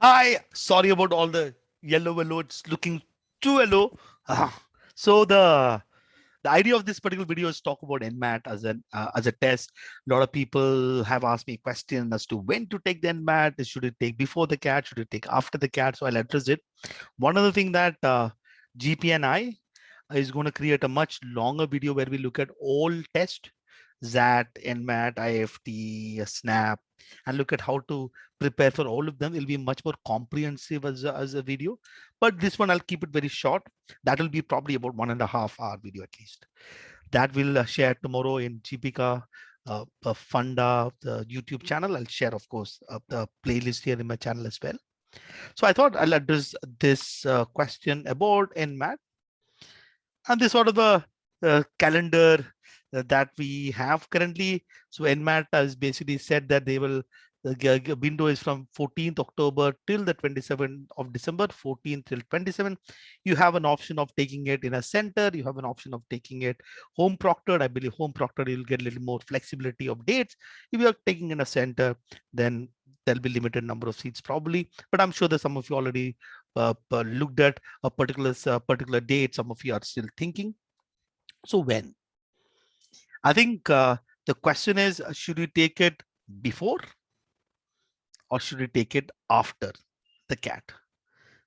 Hi, sorry about all the yellow. It's looking too yellow. So the idea of this particular video is talk about NMAT as a test. A lot of people have asked me question as to when to take the NMAT. Should it take before the CAT? Should it take after the CAT? So I'll address it. One other thing that GPNI is going to create a much longer video where we look at all tests, ZAT, NMAT, IFT, SNAP, and look at how to prepare for all of them. It'll be much more comprehensive as a video, but this one I'll keep it very short. That will be probably about 1.5 hour video at least. That will share tomorrow in GPK Funda, the YouTube channel. I'll share, of course, the playlist here in my channel as well. So I thought I'll address this question about NMAT and this sort of the calendar that we have currently. So NMAT has basically said that they will, the window is from 14th October till the 27th of December, 14th till 27th. You have an option of taking it in a center. You have an option of taking it home proctored. I believe home proctored, you'll get a little more flexibility of dates. If you're taking in a center, then there'll be limited number of seats probably, but I'm sure that some of you already looked at a particular date. Some of you are still thinking. So when? I think the question is, should we take it before or should we take it after the CAT?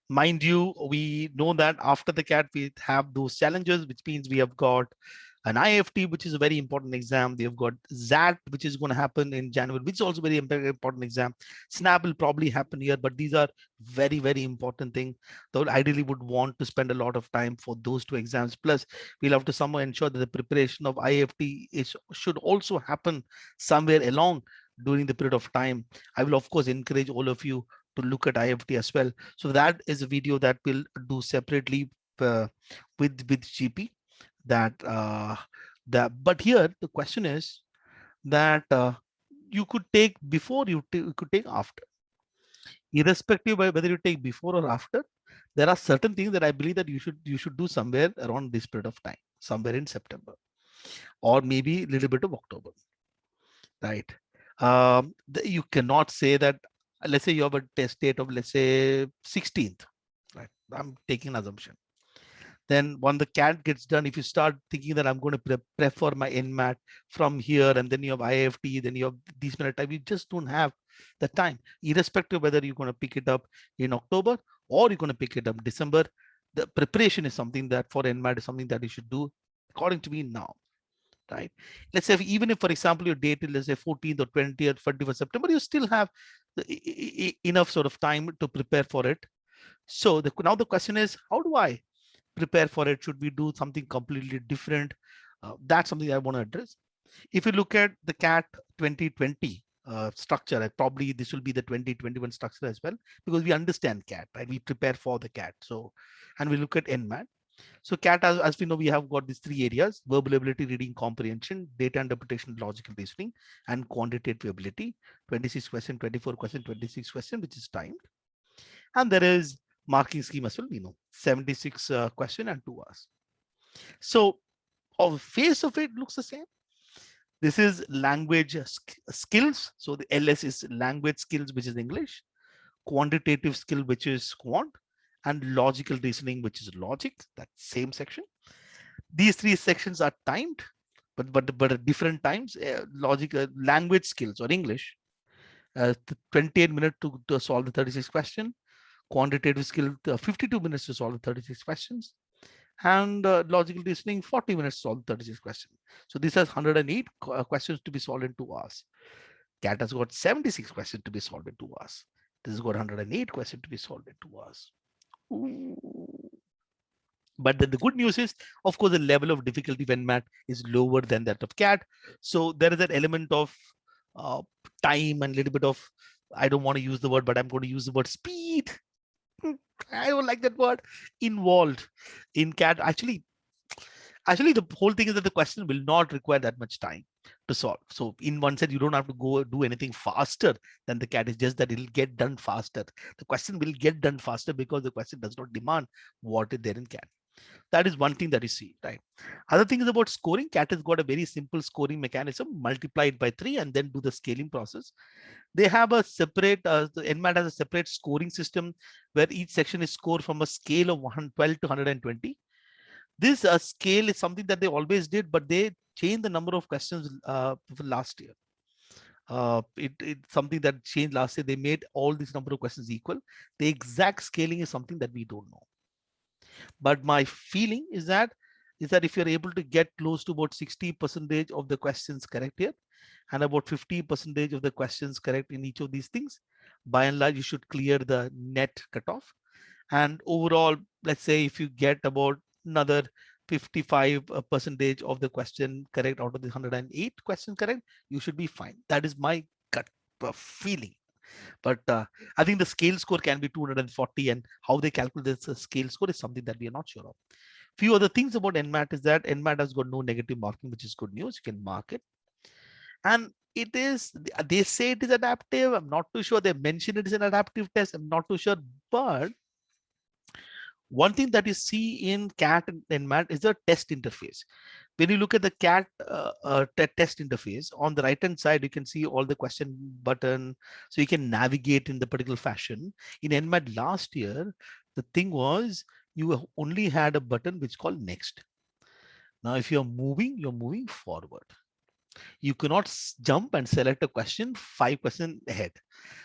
Mind you, we know that after the CAT, we have those challenges, which means we have got an IFT, which is a very important exam. We have got ZAT, which is going to happen in January, which is also very important exam. SNAP will probably happen here, but these are very important things. Though ideally would want to spend a lot of time for those two exams. Plus, we'll have to somehow ensure that the preparation of IFT should also happen somewhere along during the period of time. I will, of course, encourage all of you to look at IFT as well. So that is a video that we'll do separately with GP. But here the question is that you could take before, you could take after. Irrespective of whether you take before or after, there are certain things that I believe that you should do somewhere around this period of time, somewhere in September, or maybe a little bit of October, right? You cannot say that, let's say you have a test date of, let's say, 16th, right? I'm taking an assumption. Then when the CAT gets done, if you start thinking that I'm going to prefer my NMAT from here, and then you have IFT, then you have these many time, you just don't have the time, irrespective of whether you're going to pick it up in October or you're going to pick it up December. The preparation is something that for NMAT is something that you should do, according to me, now. Right. Let's say even if, for example, your date is, let's say, 14th or 20th, 21st September, you still have enough sort of time to prepare for it. So now the question is, how do I prepare for it? Should we do something completely different? That's something I want to address. If you look at the CAT 2020 structure, probably this will be the 2021 structure as well, because we understand CAT, right? We prepare for the CAT. So, and we look at NMAT. So CAT, as we know, we have got these three areas: verbal ability, reading comprehension, data interpretation, logical reasoning, and quantitative ability. 26 question, 24 question, 26 question, which is timed. And there is marking scheme as well, 76 question and 2 hours. So on the face of it looks the same. This is language skills. So the LS is language skills, which is English, quantitative skill, which is quant, and logical reasoning, which is logic, that same section. These three sections are timed, but at different times. Language skills or English, 28 minutes to solve the 36 question. Quantitative skill, 52 minutes to solve the 36 questions. And logical reasoning, 40 minutes to solve 36 questions. So this has 108 questions to be solved in 2 hours. CAT has got 76 questions to be solved in 2 hours. This has got 108 questions to be solved in 2 hours. Ooh. But then the good news is, of course, the level of difficulty when NMAT is lower than that of CAT. So there is an element of uh, time and a little bit of, I don't want to use the word, but I'm going to use the word speed. I don't like that word, involved in CAT. Actually, the whole thing is that the question will not require that much time to solve. So in one sense, you don't have to go do anything faster than the CAT. It's just that it'll get done faster. The question will get done faster because the question does not demand what is there in CAT. That is one thing that you see, right? Other thing is about scoring. CAT has got a very simple scoring mechanism, multiply it by 3 and then do the scaling process. They have a separate, the NMAT has a separate scoring system where each section is scored from a scale of 112 to 120. This scale is something that they always did, but they changed the number of questions last year. It's something that changed last year. They made all these number of questions equal. The exact scaling is something that we don't know. But my feeling is that if you're able to get close to about 60% of the questions correct here, and about 50% of the questions correct in each of these things, by and large, you should clear the net cutoff. And overall, let's say if you get about another 55% of the question correct out of the 108 questions correct, you should be fine. That is my gut feeling. But I think the scale score can be 240, and how they calculate the scale score is something that we are not sure of. Few other things about NMAT is that NMAT has got no negative marking, which is good news. You can mark it. And it is, they say it is adaptive. I'm not too sure. They mention it is an adaptive test. I'm not too sure. But one thing that you see in CAT and NMAT is the test interface. When you look at the CAT test interface, on the right hand side, you can see all the question button. So you can navigate in the particular fashion. In NMAT last year, the thing was you only had a button which called next. Now, if you're moving forward. You cannot jump and select a question 5 questions ahead.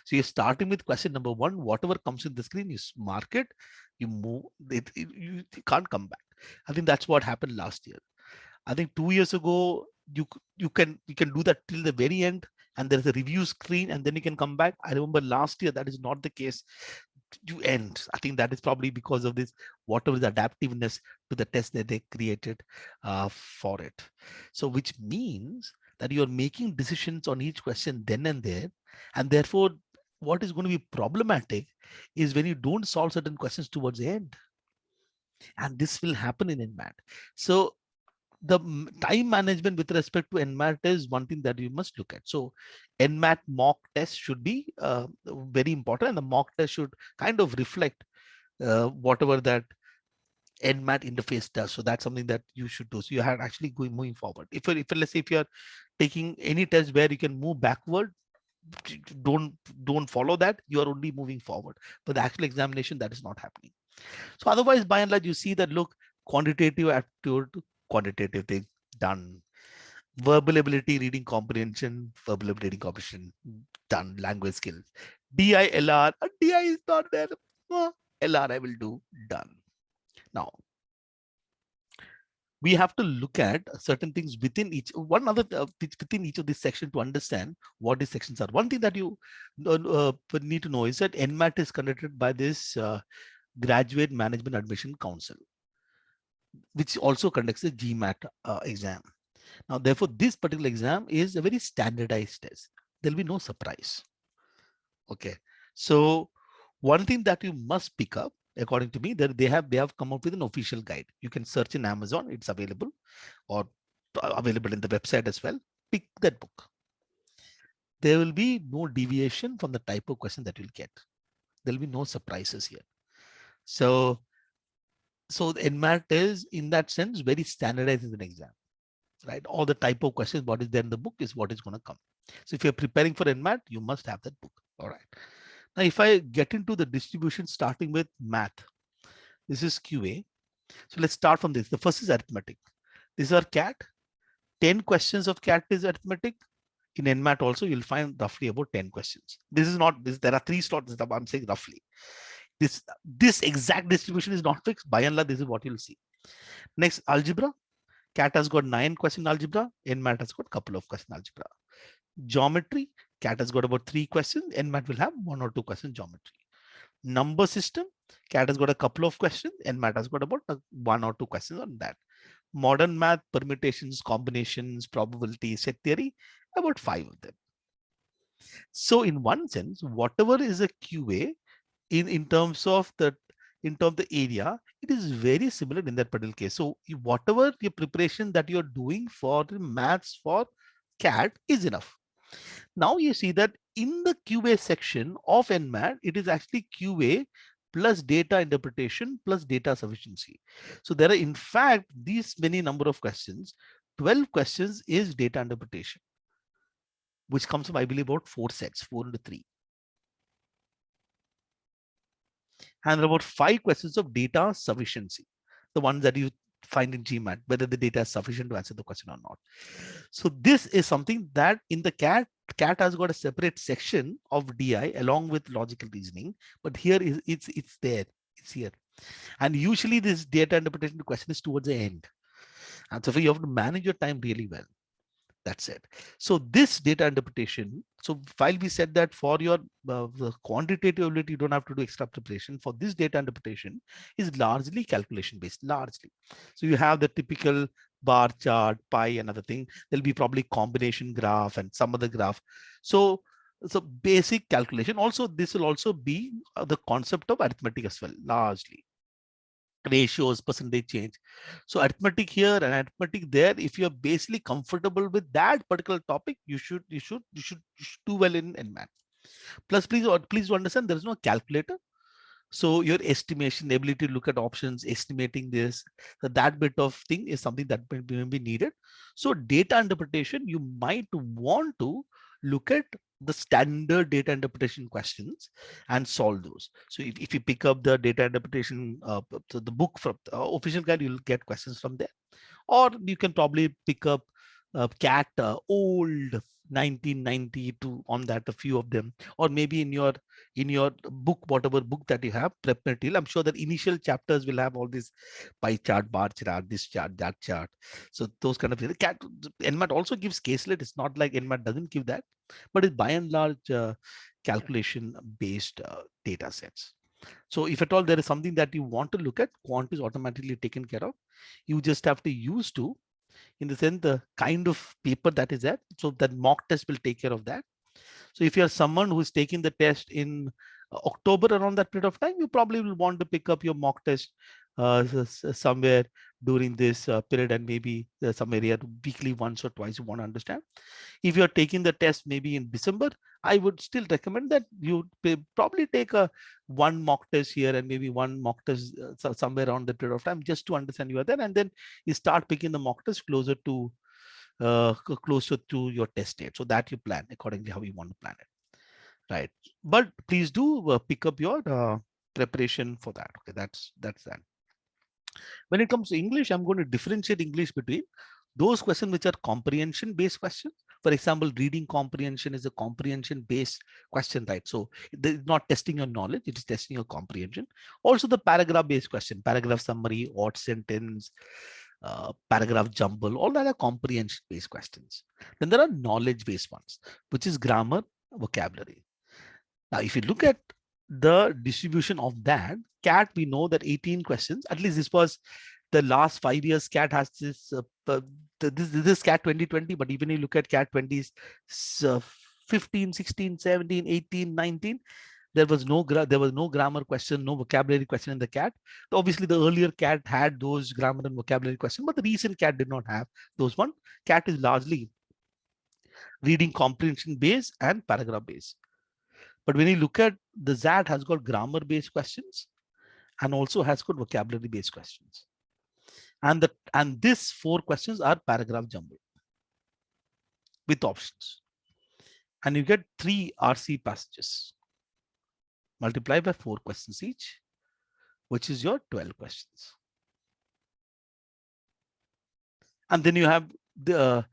So you're starting with question number 1, whatever comes in the screen, you mark it, you move it, you can't come back. I think that's what happened last year. I think 2 years ago, you can do that till the very end, and there's a review screen, and then you can come back. I remember last year that is not the case. You end. I think that is probably because of this, whatever the adaptiveness to the test that they created for it. So which means that you're making decisions on each question then and there, and therefore what is going to be problematic is when you don't solve certain questions towards the end, and this will happen in NMAT. So the time management with respect to NMAT is one thing that you must look at. So NMAT mock test should be very important, and the mock test should kind of reflect whatever that NMAT interface does. So that's something that you should do. So you have actually moving forward. If let's say if you're taking any test where you can move backward, don't follow that. You are only moving forward. But the actual examination, that is not happening. So otherwise, by and large, you see that look, quantitative aptitude, quantitative thing done. Verbal ability, reading comprehension, verbal ability, reading comprehension done. Language skills, DI, LR, DI is not there. LR I will do, done. Now we have to look at certain things within each within each of these sections to understand what these sections are. One thing that you need to know is that NMAT is conducted by this Graduate Management Admission Council, which also conducts the GMAT exam. Now, therefore, this particular exam is a very standardized test. There'll be no surprise. Okay. So one thing that you must pick up, according to me, that they have come up with an official guide. You can search in Amazon, it's available, or available in the website as well. Pick that book. There will be no deviation from the type of question that you'll get. There'll be no surprises here. So the NMAT is, in that sense, very standardized as an exam, right? All the type of questions, what is there in the book is what is going to come. So if you're preparing for NMAT, you must have that book. All right. Now, if I get into the distribution, starting with math, this is QA. So let's start from this. The first is arithmetic. These are CAT. 10 questions of CAT is arithmetic. In NMAT also, you'll find roughly about 10 questions. This is not this. There are 3 slots. I'm saying roughly. This exact distribution is not fixed. By and large, this is what you'll see. Next, algebra. CAT has got 9 questions algebra. NMAT has got a couple of questions algebra. Geometry. CAT has got about 3 questions. NMAT will have 1 or 2 questions geometry. Number system. CAT has got a couple of questions. NMAT has got about 1 or 2 questions on that. Modern math, permutations, combinations, probability, set theory, about 5 of them. So in one sense, whatever is a QA in terms of the area, it is very similar in that particular case. So whatever your preparation that you're doing for the maths for CAT is enough. Now you see that in the QA section of NMAT, it is actually QA plus data interpretation plus data sufficiency. So there are in fact these many number of questions. 12 questions is data interpretation, which comes from I believe about 4 sets, 4 into 3. And about 5 questions of data sufficiency, the ones that you find in GMAT, whether the data is sufficient to answer the question or not. So this is something that in the CAT has got a separate section of DI along with logical reasoning, but here it's there, it's here. And usually this data interpretation question is towards the end. And so you have to manage your time really well. That's it. So this data interpretation, so while we said that for your quantitative ability, you don't have to do extra preparation. For this data interpretation is largely calculation based, largely. So you have the typical bar chart, pie, another thing. There'll be probably combination graph and some other graph. So basic calculation. Also, this will also be the concept of arithmetic as well, largely. Ratios, percentage change. So arithmetic here and arithmetic there. If you're basically comfortable with that particular topic, you should do well in math. Plus, please do understand there is no calculator. So your estimation, ability to look at options, estimating this, that bit of thing is something that may be needed. So data interpretation, you might want to look at the standard data interpretation questions and solve those. So if you pick up the data interpretation, the book from the official guide, you'll get questions from there. Or you can probably pick up CAT old 1992 on that, a few of them, or maybe in your book, whatever book that you have, prep material. I'm sure that initial chapters will have all this pie chart, bar chart, this chart, that chart. So those kind of things. CAT, NMAT also gives caselet. It's not like NMAT doesn't give that, but it's by and large calculation based data sets. So if at all there is something that you want to look at, quant is automatically taken care of. You just have to use to, in the sense, the kind of paper that is there. So that mock test will take care of that. So if you're someone who is taking the test in October, around that period of time, you probably will want to pick up your mock test somewhere during this period, and maybe some area weekly once or twice you want to understand. If you're taking the test maybe in December, I would still recommend that you probably take a one mock test here and maybe one mock test somewhere around the period of time, just to understand you are there, and then you start picking the mock test closer to your test date, so that you plan accordingly how you want to plan it, right? But please do pick up your preparation for that. Okay, that's that. When it comes to English, I'm going to differentiate English between those questions which are comprehension based questions. For example, reading comprehension is a comprehension based question, right? So it's not testing your knowledge, it is testing your comprehension. Also the paragraph based question, paragraph summary, odd sentence, paragraph jumble, all that are comprehension based questions. Then there are knowledge based ones, which is grammar, vocabulary. Now, if you look at the distribution of that, CAT, we know that 18 questions, at least this was the last 5 years. CAT has this, this CAT 2020, but even if you look at CAT 20s, 15, 16, 17, 18, 19, there was no grammar question, no vocabulary question in the CAT. Obviously, the earlier CAT had those grammar and vocabulary questions, but the recent CAT did not have those one. CAT is largely reading comprehension based and paragraph based. But when you look at the XAT has got grammar based questions and also has got vocabulary based questions. And these 4 questions are paragraph jumble with options. And you get 3 RC passages. Multiply by 4 questions each, which is your 12 questions. And then you have the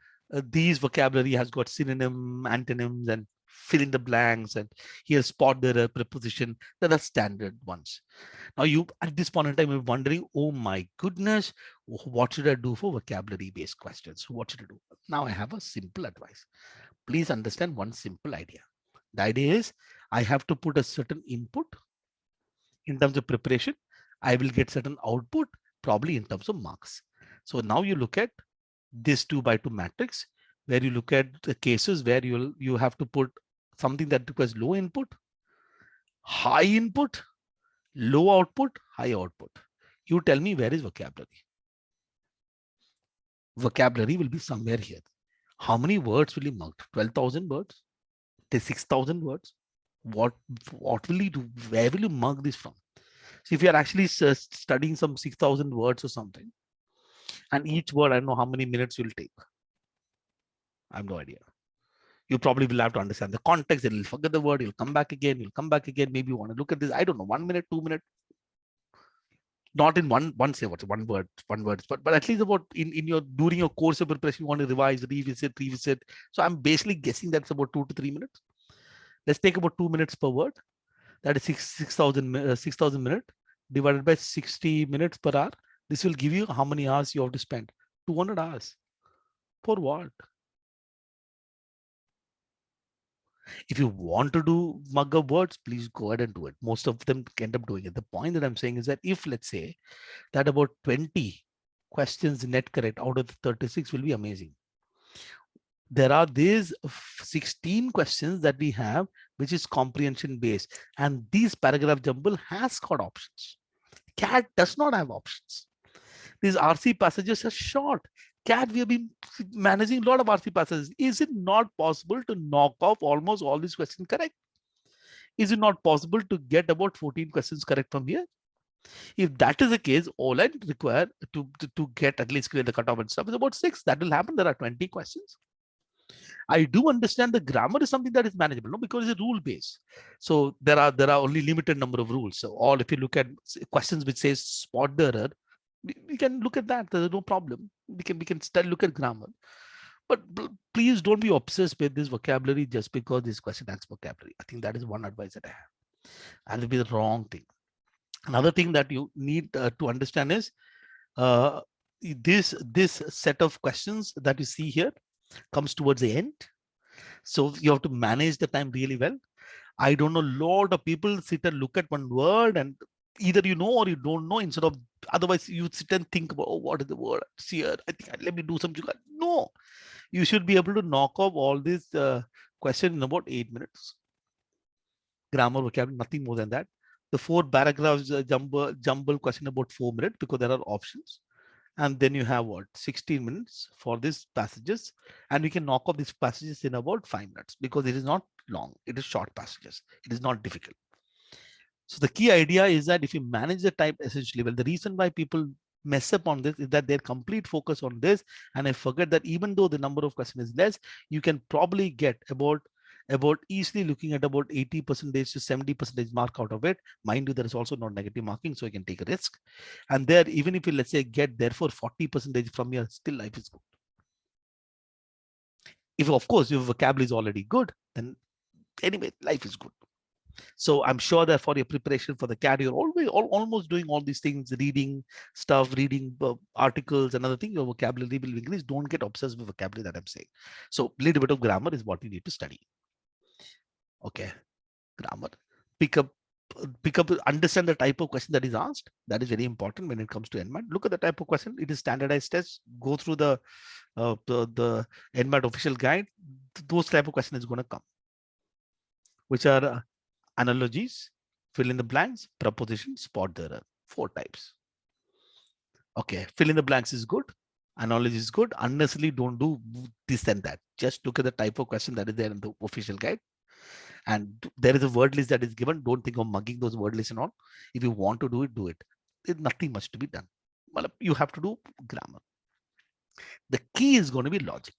these vocabulary has got synonym, antonyms, and fill in the blanks, and here spot the preposition. That are standard ones. Now you at this point in time you're wondering, oh my goodness, what should I do for vocabulary based questions? What should I do? Now I have a simple advice. Please understand one simple idea. The idea is I have to put a certain input in terms of preparation. I will get certain output probably in terms of marks. So now you look at this 2x2 matrix, where you look at the cases where you have to put something that requires low input, high input, low output, high output. You tell me, where is vocabulary? Vocabulary will be somewhere here. How many words will you mark? 12,000 words? 6,000 words? What will you do? Where will you mark this from? So if you're actually studying some 6,000 words or something, and each word, I don't know how many minutes you'll take. I have no idea. You probably will have to understand the context. Then you'll forget the word. You'll come back again. You'll come back again. Maybe you want to look at this. I don't know. 1 minute, 2 minutes. Not in one say what's one words, but at least about in your during your course of preparation, you want to revise, revisit. So I'm basically guessing that's about 2 to 3 minutes. Let's take about 2 minutes per word. That is 6,000 minutes divided by 60 minutes per hour. This will give you how many hours you have to spend. 200 hours. For what? If you want to do mug up words, please go ahead and do it. Most of them end up doing it. The point that I'm saying is that if, let's say, that about 20 questions net correct out of the 36 will be amazing. There are these 16 questions that we have, which is comprehension based. And these paragraph jumble has got options. CAT does not have options. These RC passages are short. CAT, we have been managing a lot of RC passages. Is it not possible to knock off almost all these questions correct? Is it not possible to get about 14 questions correct from here? If that is the case, all I require to get at least clear the cutoff and stuff is about 6. That will happen. There are 20 questions. I do understand the grammar is something that is manageable, no, because it's rule based. So there are only limited number of rules. So all, if you look at questions which says spot the error, we can look at that. There's no problem. We can still look at grammar. But please don't be obsessed with this vocabulary just because this question has vocabulary. I think that is one advice that I have. And it'll be the wrong thing. Another thing that you need to understand is this set of questions that you see here comes towards the end. So you have to manage the time really well. I don't know, a lot of people sit and look at one word and either you know or you don't know, instead of, otherwise you sit and think about, oh, what is the word here? I think let me do some. No, you should be able to knock off all these questions in about 8 minutes. Grammar, vocabulary, nothing more than that. The 4 paragraphs jumble question about 4 minutes because there are options. And then you have what, 16 minutes for these passages, and we can knock off these passages in about 5 minutes because it is not long, it is short passages, it is not difficult. So the key idea is that if you manage the time essentially well, the reason why people mess up on this is that their complete focus on this, and I forget that even though the number of questions is less, you can probably get about easily looking at about 80% to 70% mark out of it. Mind you, there is also not negative marking, so you can take a risk. And there, even if you, let's say, get therefore 40% from here, still life is good. If of course your vocabulary is already good, then anyway, life is good. So I'm sure that for your preparation for the CAT, you're almost doing all these things, reading stuff, reading articles, and other things. Your vocabulary will increase. Don't get obsessed with vocabulary that I'm saying. So a little bit of grammar is what you need to study. Okay, grammar. Pick up, understand the type of question that is asked. That is very important when it comes to NMAT. Look at the type of question. It is standardized test. Go through the NMAT official guide. Those type of questions is going to come, which are analogies, fill in the blanks, preposition, spot the error. 4 types. Okay, fill in the blanks is good. Analogy is good. Unnecessarily don't do this and that. Just look at the type of question that is there in the official guide. And there is a word list that is given. Don't think of mugging those word lists and all. If you want to do it, do it. There's nothing much to be done. Well, you have to do grammar. The key is going to be logic.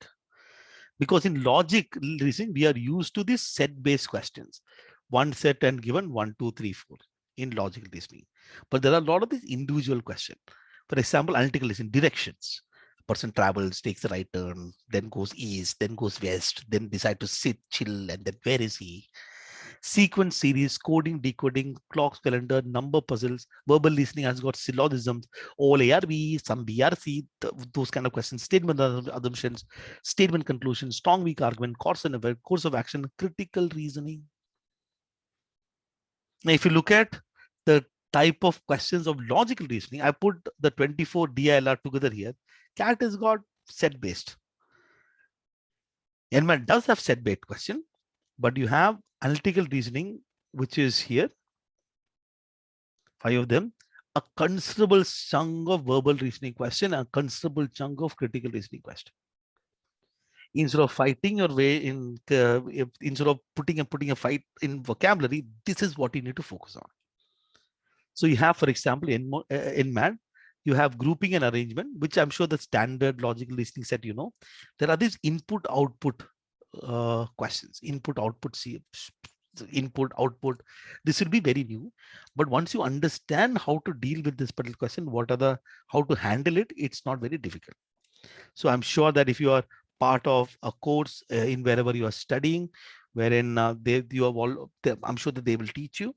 Because in logic reasoning, we are used to these set-based questions. One set and given 1, 2, 3, 4 in logical reasoning. But there are a lot of these individual questions. For example, analytical reasoning, directions. Person travels, takes the right turn, then goes east, then goes west, then decide to sit, chill, and then where is he? Sequence series, coding, decoding, clocks, calendar, number puzzles, verbal listening has got syllogisms, all ARB, some BRC, those kind of questions, statement assumptions, statement conclusions, strong weak argument, course and effect, course of action, critical reasoning. Now, if you look at the type of questions of logical reasoning, I put the 24 DILR together here. CAT has got set-based. NMAT does have set-based question, but you have analytical reasoning, which is here, 5 of them, a considerable chunk of verbal reasoning question, a considerable chunk of critical reasoning question. Instead of fighting your way in, instead of putting a fight in vocabulary, this is what you need to focus on. So you have, for example, in MAD, you have grouping and arrangement, which I'm sure the standard logical reasoning set, there are these input output questions, input output, input output. This will be very new, but once you understand how to deal with this particular question, how to handle it, it's not very difficult. So I'm sure that if you are part of a course in wherever you are studying, wherein I'm sure that they will teach you.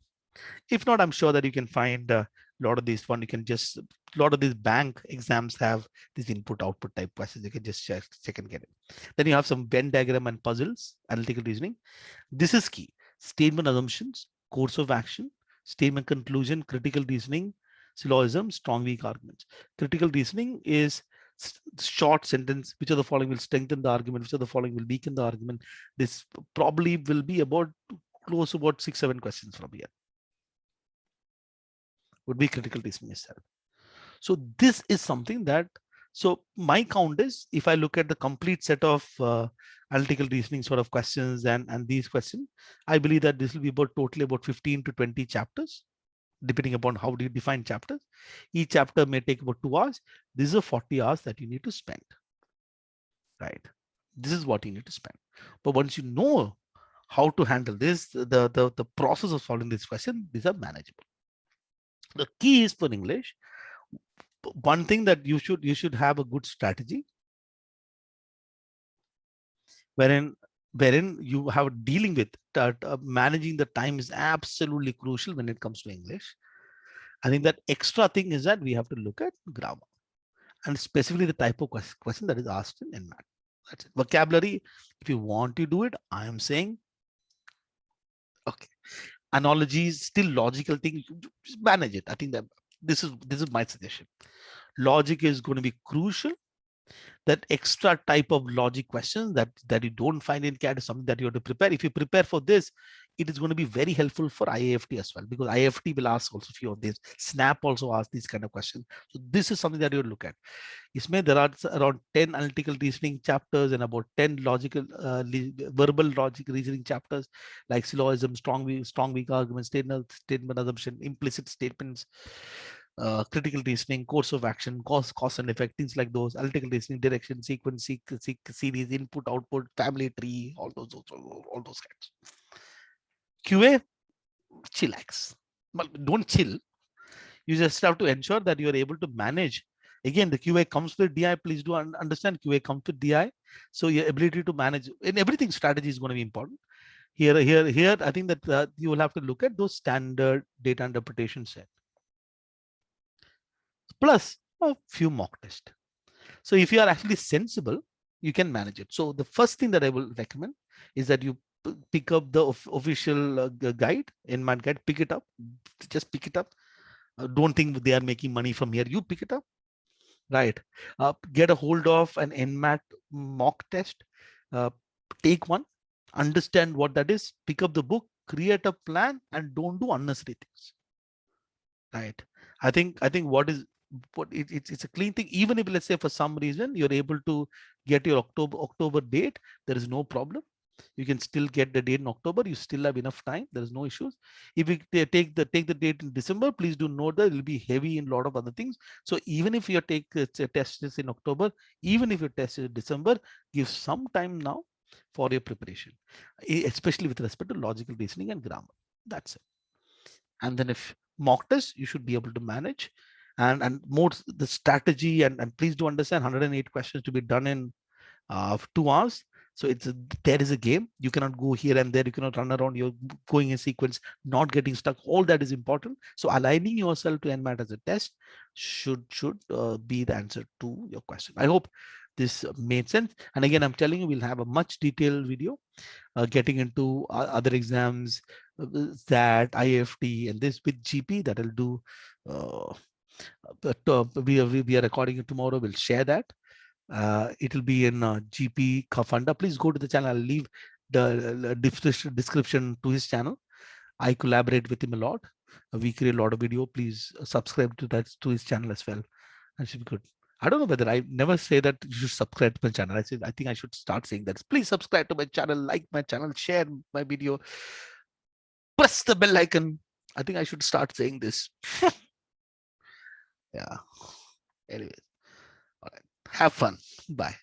If not, I'm sure that you can find a lot of these one. You can just, a lot of these bank exams have these input output type questions. You can just check and get it. Then you have some Venn diagram and puzzles, analytical reasoning. This is key. Statement assumptions, course of action, statement conclusion, critical reasoning, syllogism, strong weak arguments. Critical reasoning is short sentence, which of the following will strengthen the argument, which of the following will weaken the argument. This probably will be about close to about 6-7 questions from here. Would be critical reasoning itself. So this is something that, so my count is, if I look at the complete set of analytical reasoning sort of questions and these questions, I believe that this will be about totally about 15 to 20 chapters, depending upon how do you define chapters. Each chapter may take about 2 hours. These are 40 hours that you need to spend, right? This is what you need to spend. But once you know how to handle this, the process of solving this question, these are manageable. The key is for English, one thing that you should have a good strategy wherein you have dealing with that. Managing the time is absolutely crucial when it comes to English. I think that extra thing is that we have to look at grammar and specifically the type of question that is asked in NMAT. That's it. Vocabulary, if you want to do it, I am saying, okay. Analogies, still logical things, just manage it. I think that this is my suggestion. Logic is going to be crucial. That extra type of logic questions that you don't find in CAT is something that you have to prepare. If you prepare for this, it is going to be very helpful for IAFT as well, because IAFT will ask also a few of these. SNAP also asks these kind of questions. So this is something that you look at. There are around 10 analytical reasoning chapters and about 10 logical verbal logic reasoning chapters, like syllogism, strong weak arguments, statement assumption, implicit statements, critical reasoning, course of action, cause and effect, things like those, analytical reasoning, direction, sequence, series, input, output, family tree, all those kinds. QA, chillax. Well, don't chill. You just have to ensure that you are able to manage. Again, the QA comes with DI. Please do understand QA comes with DI. So your ability to manage in everything, strategy is going to be important. Here, I think that you will have to look at those standard data interpretation set, plus a few mock tests. So if you are actually sensible, you can manage it. So the first thing that I will recommend is that you pick up the official guide in my guide. Pick it up. Just pick it up. Don't think they are making money from here. You pick it up. Right. Get a hold of an NMAT mock test. Take one. Understand what that is. Pick up the book. Create a plan and don't do unnecessary things. Right. I think it's a clean thing. Even if, let's say, for some reason you're able to get your October date, there is no problem. You can still get the date in October. You still have enough time. There is no issues. If you take the date in December, please do note that it will be heavy in a lot of other things. So even if you take a test in October, even if your test is in December, give some time now for your preparation, especially with respect to logical reasoning and grammar. That's it. And then if mock test, you should be able to manage and more the strategy. And please do understand 108 questions to be done in 2 hours. So there is a game. You cannot go here and there. You cannot run around. You're going in sequence, not getting stuck. All that is important. So aligning yourself to NMAT as a test should be the answer to your question. I hope this made sense. And again, I'm telling you, we'll have a much detailed video getting into other exams, that IFT, and this with GP that I'll do. We are recording it tomorrow. We'll share that. It will be in GP Kafanda. Please go to the channel. I'll leave the description to his channel. I collaborate with him a lot. We create a lot of video. Please subscribe to his channel as well. That should be good. I don't know whether I never say that you should subscribe to my channel. I think I should start saying that. Please subscribe to my channel, like my channel, share my video, press the bell icon, I think I should start saying this. Yeah. Anyways, all right. Have fun. Bye.